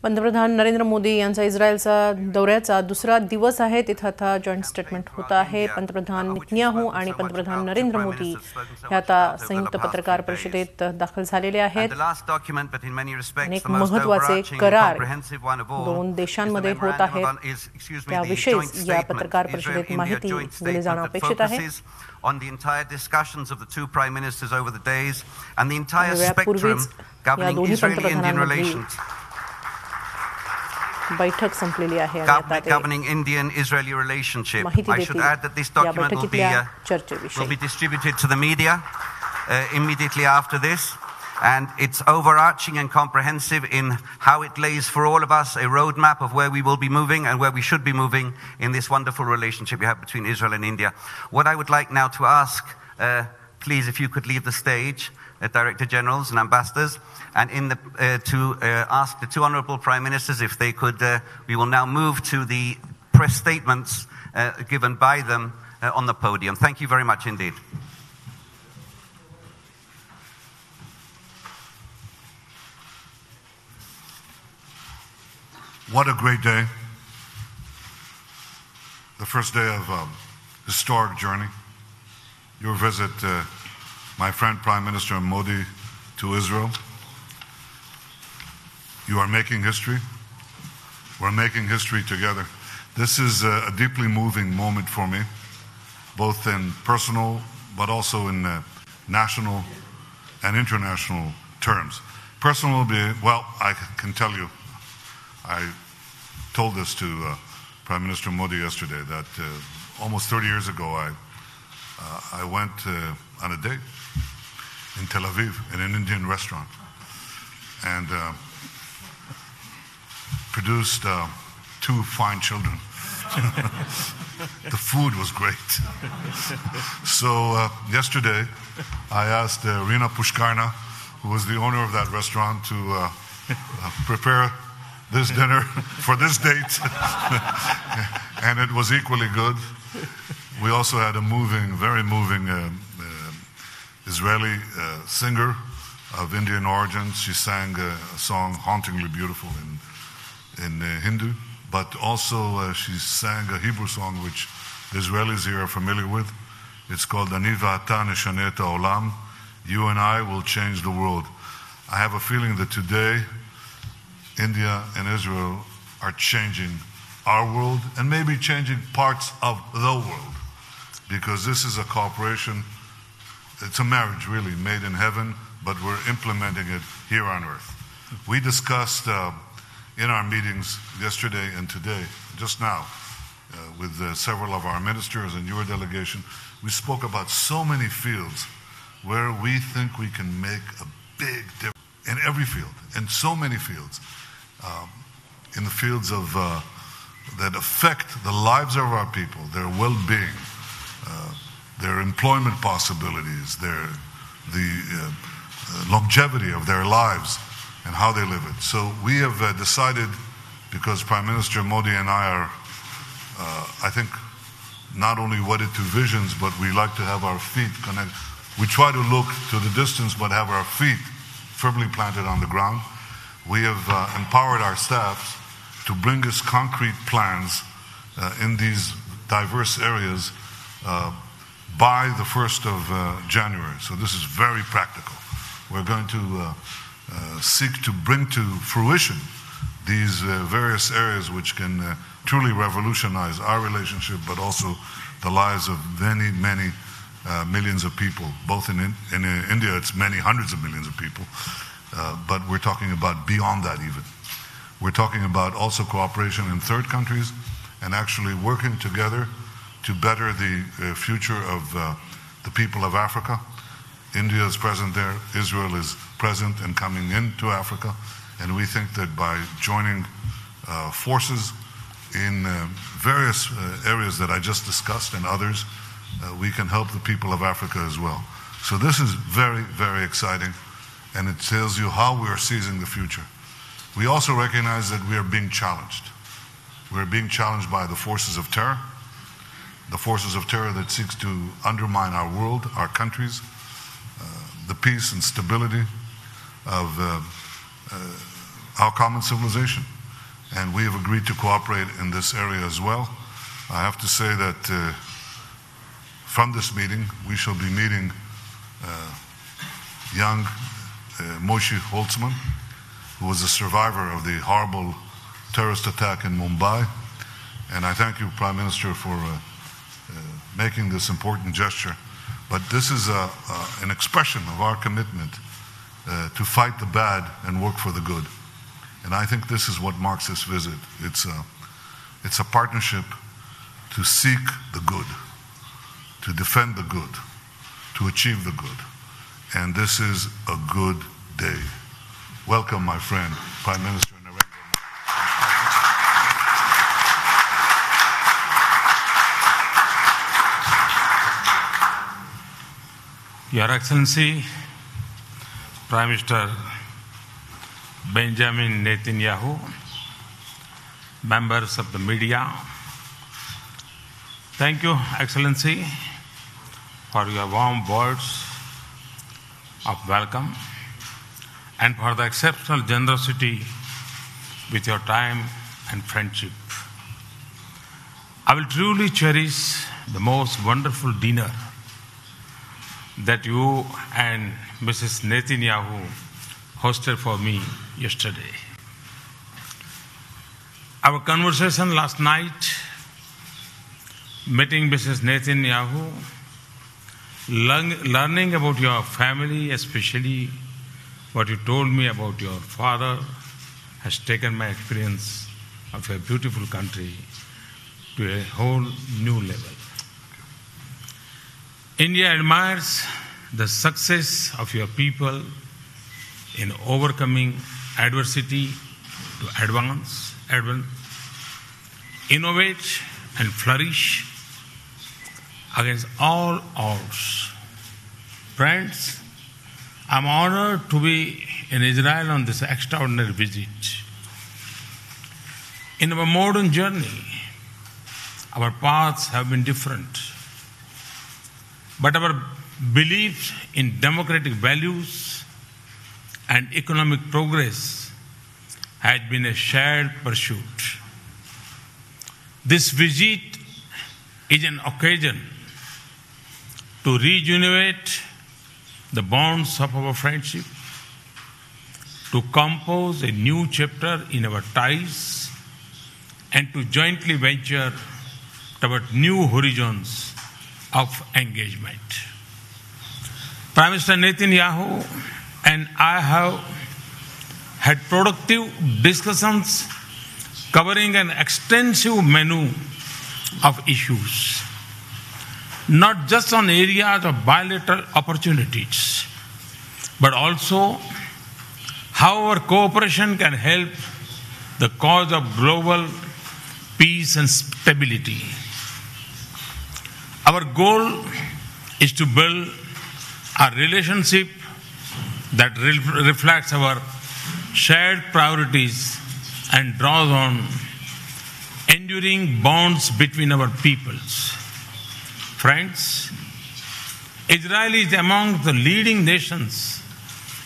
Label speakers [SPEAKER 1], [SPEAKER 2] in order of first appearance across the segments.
[SPEAKER 1] पंतप्रधान नरेंद्र मोदी यांचा इस्रायलचा दौऱ्याचा दुसरा दिवस आहे. तिथे आता जॉईंट स्टेटमेंट होत आहे. पंतप्रधान नेतन्याहू आणि पंतप्रधान नरेंद्र मोदी हे आता संयुक्त पत्रकार परिषदेत दाखल झालेले आहेत. अनेक महत्त्वाचे करार दोन देशांमध्ये होत आहेत. त्याविषयी या पत्रकार परिषदेत माहिती दिली जाणं अपेक्षित आहे.
[SPEAKER 2] On the entire discussions of the two prime ministers over the days and the entire spectrum governing Israeli-Indian relations.
[SPEAKER 1] बैठक संपलेली आहे
[SPEAKER 2] governing Indian-Israeli relationship. I should add that this document will be distributed to the media immediately after this. And it's overarching and comprehensive in how it lays for all of us a roadmap of where we will be moving and where we should be moving in this wonderful relationship we have between Israel and India. What I would like now to ask, please, if you could leave the stage, Director Generals and Ambassadors, and ask the two Honourable Prime Ministers if they could, we will now move to the press statements given by them on the podium. Thank you very much indeed.
[SPEAKER 3] What a great day. The first day of a historic journey. Your visit, my friend Prime Minister Modi, to Israel. You are making history. We're making history together. This is a deeply moving moment for me, both in personal but also in national and international terms. Personal, well, I can tell you, I told this to Prime Minister Modi yesterday that almost 30 years ago I went on a date in Tel Aviv in an Indian restaurant and produced two fine children. The food was great. So yesterday I asked Rina Pushkarna, who was the owner of that restaurant, to prepare this dinner for this date, and it was equally good. We also had a moving, very moving Israeli singer of Indian origin. She sang a song hauntingly beautiful in Hindu, but also she sang a Hebrew song which the Israelis here are familiar with. It's called Ani va'ata nishaneh et ha'olam. You and I will change the world. I have a feeling that today India and Israel are changing our world and maybe changing parts of the world, because this is a cooperation, it's a marriage really made in heaven, but we're implementing it here on earth. We discussed in our meetings yesterday and today, just now, with several of our ministers and your delegation, we spoke about so many fields where we think we can make a big difference in every field, in so many fields. In the fields of that affect the lives of our people, their well-being, their employment possibilities, the longevity of their lives and how they live it. So we have decided, because Prime Minister Modi and I are, I think, not only wedded to visions, but we like to have our feet connected. We try to look to the distance, but have our feet firmly planted on the ground. We have empowered our staffs to bring us concrete plans in these diverse areas by the 1st of January. So this is very practical. We're going to seek to bring to fruition these various areas which can truly revolutionize our relationship, but also the lives of many, many millions of people. Both in India, it's many hundreds of millions of people. But we're talking about beyond that even. We're talking about also cooperation in third countries and actually working together to better the future of the people of Africa. India is present there, Israel is present and coming into Africa, and we think that by joining forces in various areas that I just discussed and others, we can help the people of Africa as well. So this is very, very exciting. And it tells you how we are seizing the future. We also recognize that we are being challenged. We are being challenged by the forces of terror that seeks to undermine our world, our countries, the peace and stability of our common civilization. And we have agreed to cooperate in this area as well. I have to say that from this meeting, we shall be meeting young Moshe Holtzman, who was a survivor of the horrible terrorist attack in Mumbai. And I thank you, Prime Minister, for making this important gesture. But this is an expression of our commitment to fight the bad and work for the good. And I think this is what marks this visit. It's a partnership to seek the good, to defend the good, to achieve the good. And this is a good day. Welcome, my friend, Prime Minister Narendra Modi.
[SPEAKER 4] Your Excellency, Prime Minister Benjamin Netanyahu, members of the media, thank you, Excellency, for your warm words of welcome and for the exceptional generosity with your time and friendship. I will truly cherish the most wonderful dinner that you and Mrs. Netanyahu hosted for me yesterday. Our conversation last night, meeting Mrs. Netanyahu, learning about your family, especially what you told me about your father, has taken my experience of a beautiful country to a whole new level. India admires the success of your people in overcoming adversity to advance, innovate and flourish against all odds. Friends, I'm honored to be in Israel on this extraordinary visit. In our modern journey, our paths have been different, but our belief in democratic values and economic progress has been a shared pursuit. This visit is an occasion to rejuvenate the bonds of our friendship, to compose a new chapter in our ties, and to jointly venture toward new horizons of engagement. Prime Minister Netanyahu and I have had productive discussions covering an extensive menu of issues, not just on areas of bilateral opportunities, but also how our cooperation can help the cause of global peace and stability. Our goal is to build a relationship that reflects our shared priorities and draws on enduring bonds between our peoples. Friends, Israel is among the leading nations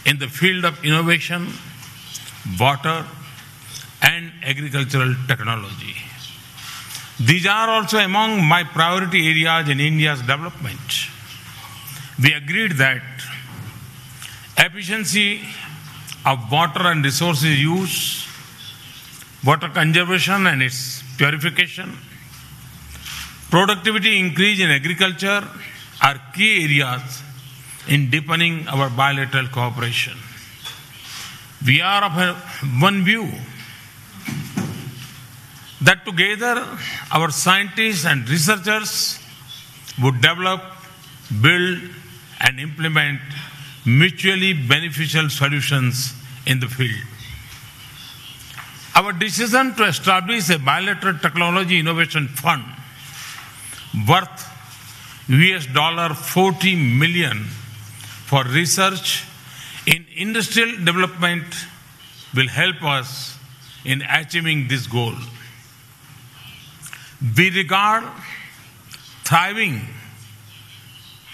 [SPEAKER 4] in the field of innovation, water, and agricultural technology. These are also among my priority areas in India's development. We agreed that efficiency of water and resources use, water conservation and its purification, productivity increase in agriculture are key areas in deepening our bilateral cooperation. We are of one view that together our scientists and researchers would develop, build, and implement mutually beneficial solutions in the field. Our decision to establish a bilateral technology innovation fund worth $40 million for research in industrial development will help us in achieving this goal. We regard thriving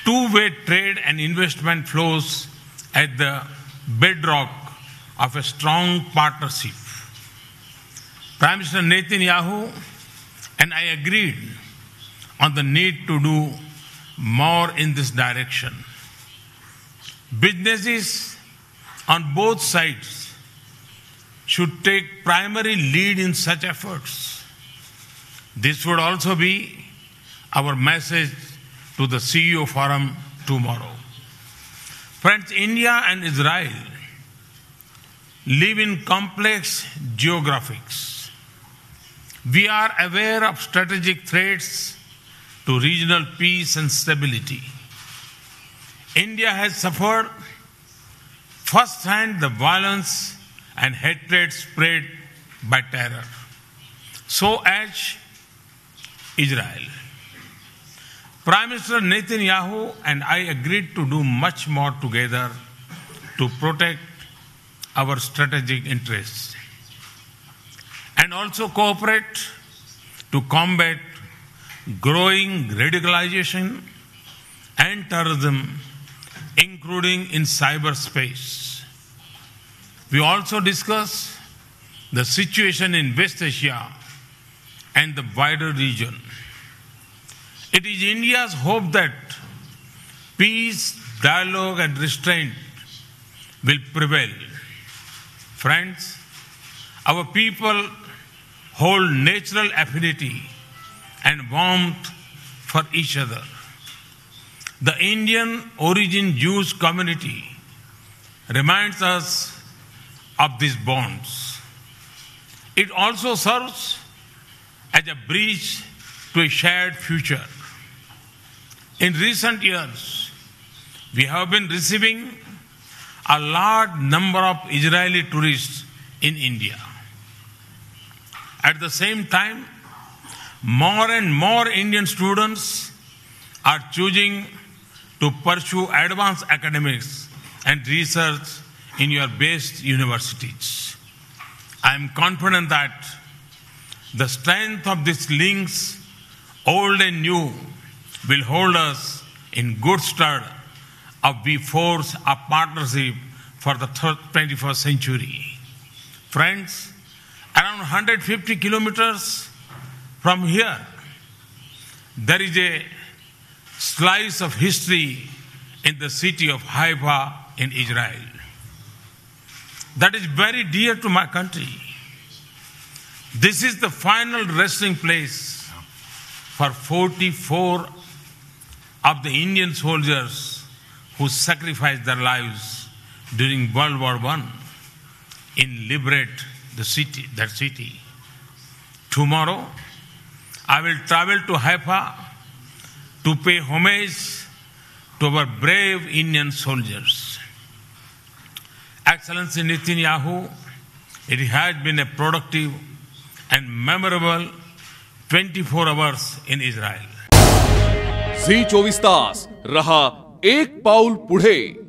[SPEAKER 4] two-way trade and investment flows as the bedrock of a strong partnership. Prime Minister Netanyahu and I agreed on the need to do more in this direction. Businesses on both sides should take primary lead in such efforts. This would also be our message to the CEO Forum tomorrow. Friends, India and Israel live in complex geographies. We are aware of strategic threats to regional peace and stability. India has suffered firsthand the violence and hatred spread by terror. So as Israel. Prime Minister Netanyahu and I agreed to do much more together to protect our strategic interests and also cooperate to combat growing radicalization and terrorism, including in cyberspace. We also discussed the situation in West Asia and the wider region. It is India's hope that peace, dialogue, and restraint will prevail. Friends, our people hold natural affinity and warmth for each other. The Indian origin Jewish community reminds us of these bonds. It also serves as a bridge to a shared future. In recent years, we have been receiving a large number of Israeli tourists in India. At the same time, more and more Indian students are choosing to pursue advanced academics and research in your best universities. I am confident that the strength of these links, old and new, will hold us in good stead as we forge a partnership for the 21st century. Friends, around 150 kilometers from here, there is a slice of history in the city of Haifa in Israel. That is very dear to my country. This is the final resting place for 44 of the Indian soldiers who sacrificed their lives during World War I in liberate that city. Tomorrow, I will travel to Haifa to pay homage to our brave Indian soldiers. Excellency Netanyahu, it has been a productive and memorable 24 hours in Israel.
[SPEAKER 5] झी 24 तास रहा एक पाऊल पुढे.